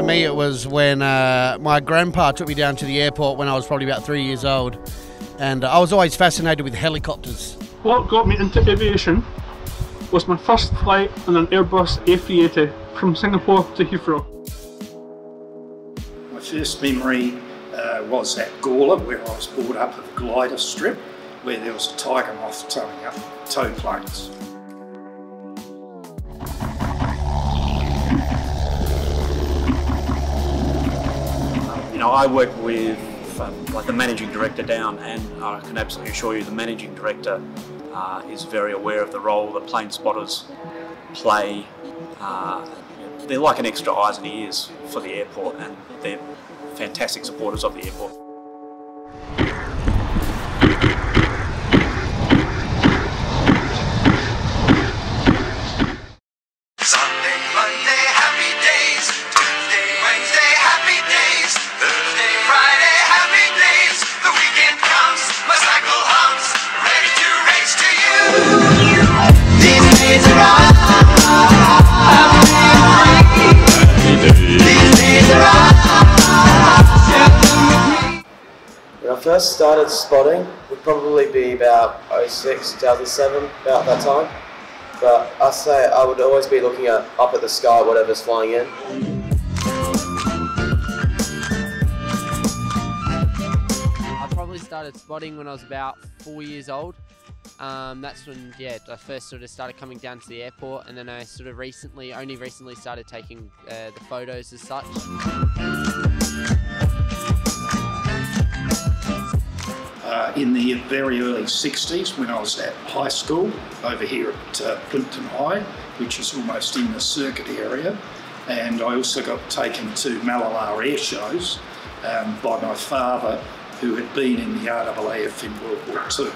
for me, it was when my grandpa took me down to the airport when I was probably about 3 years old, and I was always fascinated with helicopters. What got me into aviation was my first flight on an Airbus A380 from Singapore to Heathrow. My first memory was at Gawler, where I was brought up at the glider strip, where there was a tiger moth towing up tow planes. I work with like the managing director down, and I can absolutely assure you the managing director is very aware of the role that plane spotters play. They're like an extra eyes and ears for the airport, and they're fantastic supporters of the airport. When I first started spotting would probably be about 06, 2007, about that time. But I say I would always be looking up at the sky, whatever's flying in. I probably started spotting when I was about 4 years old. That's when, I first sort of started coming down to the airport, and then I sort of only recently started taking the photos as such. In the very early 60s, when I was at high school over here at Plimpton High, which is almost in the circuit area, and I also got taken to Mallala air shows by my father, who had been in the RAAF in World War II.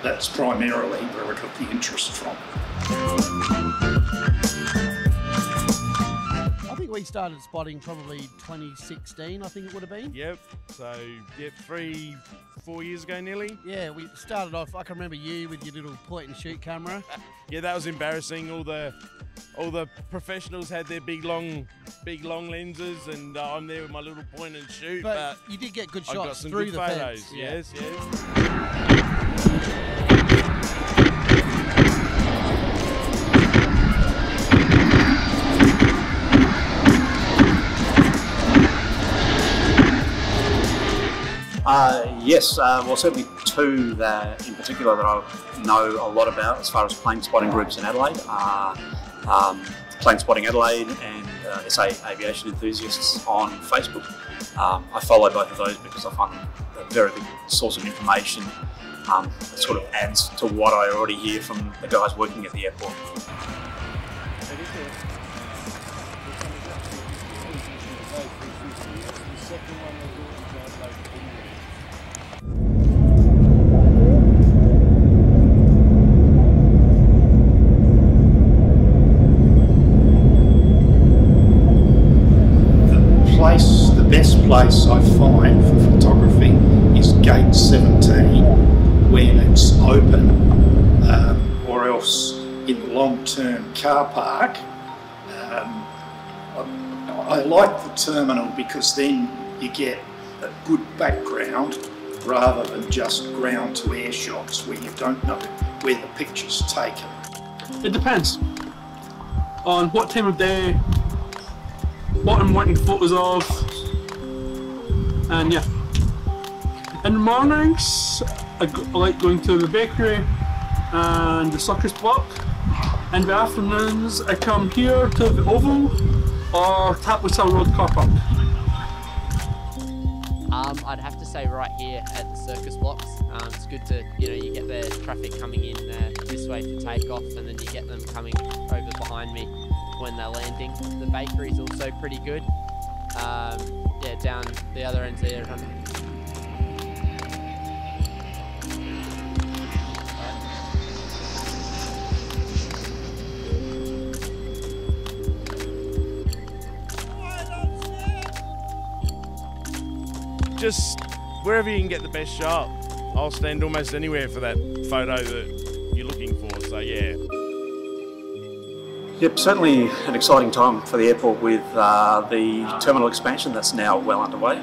That's primarily where I got the interest from. I think we started spotting probably 2016, I think it would have been. Yep, so 3-4 years ago nearly. Yeah, we started off, I can remember you with your little point and shoot camera. Yeah, that was embarrassing. All the professionals had their big long lenses, and I'm there with my little point and shoot. But you did get good shots I got some through good the photos. fence. Yes, yes. Yes, well certainly two that in particular that I know a lot about as far as plane spotting groups in Adelaide are Plane Spotting Adelaide and SA Aviation Enthusiasts on Facebook. I follow both of those because I find them a very good source of information. It sort of adds to what I already hear from the guys working at the airport. The best place I find for photography is gate 17 when it's open, or else in the long-term car park. I like the terminal because then you get a good background rather than just ground to air shots where you don't know where the picture's taken. It depends on what time of day, what I'm wanting photos of, and yeah. In the mornings, I like going to the bakery and the circus block. In the afternoons, I come here to the Oval or Tapwissel Road car park. I'd have to say right here at the circus blocks. It's good to, you get the traffic coming in this way for takeoff, and then you get them coming over behind me when they're landing. The bakery's also pretty good. Yeah, down the other end there. Just wherever you can get the best shot. I'll stand almost anywhere for that photo that you're looking for, so yeah. Yep, certainly an exciting time for the airport with the terminal expansion that's now well underway.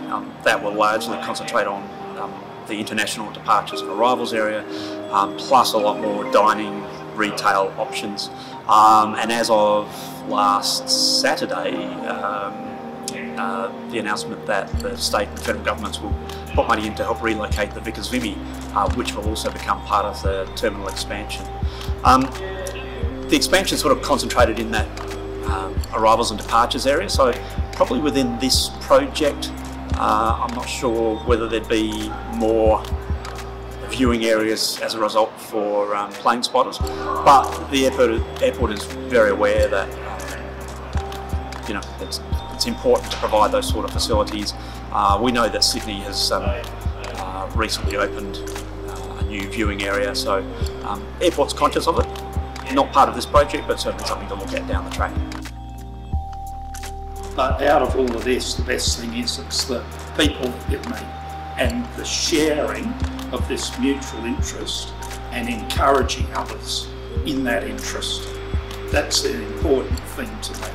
That will largely concentrate on the international departures and arrivals area, plus a lot more dining, retail options. And as of last Saturday, the announcement that the state and federal governments will put money in to help relocate the Vickers Vimy, which will also become part of the terminal expansion. The expansion is sort of concentrated in that arrivals and departures area, so probably within this project, I'm not sure whether there'd be more viewing areas as a result for plane spotters, but the airport is very aware that it's important to provide those sort of facilities. We know that Sydney has recently opened a new viewing area, so airport's conscious of it. Not part of this project, but certainly something to look at down the track. But out of all of this, the best thing is it's the people that you meet and the sharing of this mutual interest and encouraging others in that interest. That's the important thing to me.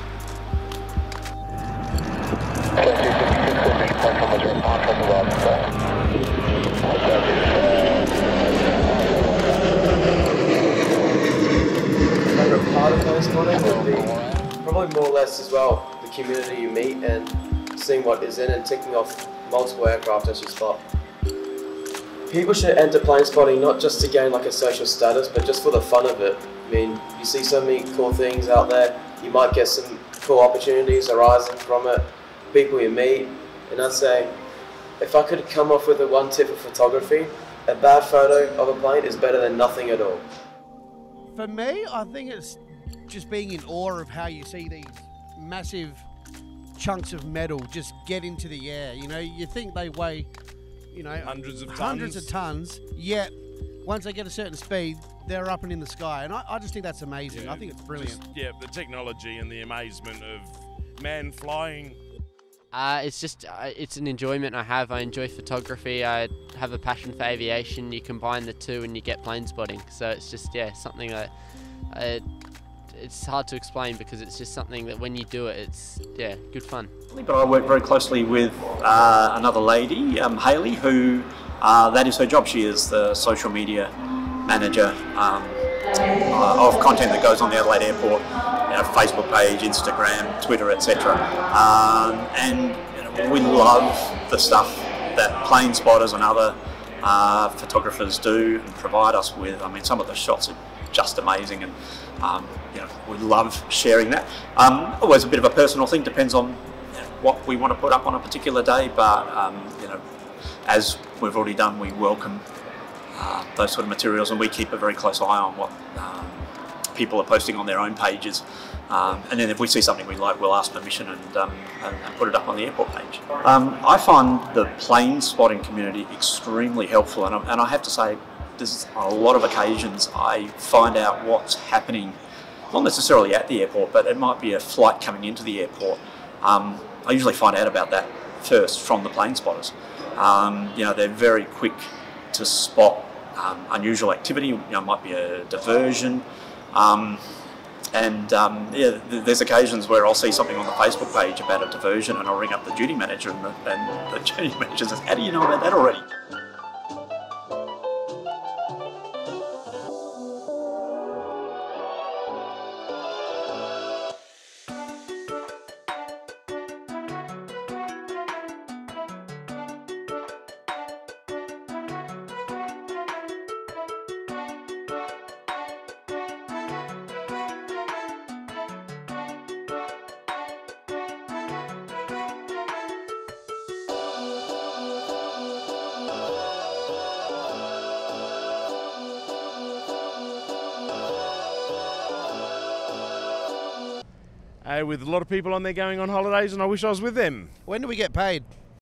Part of plane spotting would be probably more or less as well the community you meet and seeing what is in and ticking off multiple aircraft as you spot. People should enter plane spotting not just to gain like a social status, but just for the fun of it. I mean, you see so many cool things out there, you might get some cool opportunities arising from it, people you meet, and I'd say if I could come off with one tip of photography, a bad photo of a plane is better than nothing at all. For me, I think it's just being in awe of how you see these massive chunks of metal just get into the air. You know, you think they weigh, hundreds of tons, yet once they get a certain speed, they're up and in the sky. And I just think that's amazing. I think it's brilliant. The technology and the amazement of man flying. It's an enjoyment I have. I enjoy photography. I have a passion for aviation. You combine the two and you get plane spotting. So it's just, something that it's hard to explain because it's just something that when you do it, it's, good fun. But I work very closely with another lady, Hayley, who that is her job. She is the social media manager of content that goes on the Adelaide Airport. Facebook page, Instagram, Twitter, etc. And we love the stuff that plane spotters and other photographers do and provide us with. I mean, some of the shots are just amazing, and we love sharing that. Always a bit of a personal thing, depends on what we want to put up on a particular day. But as we've already done, we welcome those sort of materials, and we keep a very close eye on what people are posting on their own pages, and then if we see something we like, we'll ask permission and put it up on the airport page. I find the plane spotting community extremely helpful, and I have to say, there's a lot of occasions I find out what's happening, not necessarily at the airport, but it might be a flight coming into the airport. I usually find out about that first from the plane spotters. They're very quick to spot unusual activity. Might be a diversion. There's occasions where I'll see something on the Facebook page about a diversion, and I'll ring up the duty manager, and the duty manager says, "How do you know about that already?" With a lot of people on there going on holidays, and I wish I was with them. When do we get paid?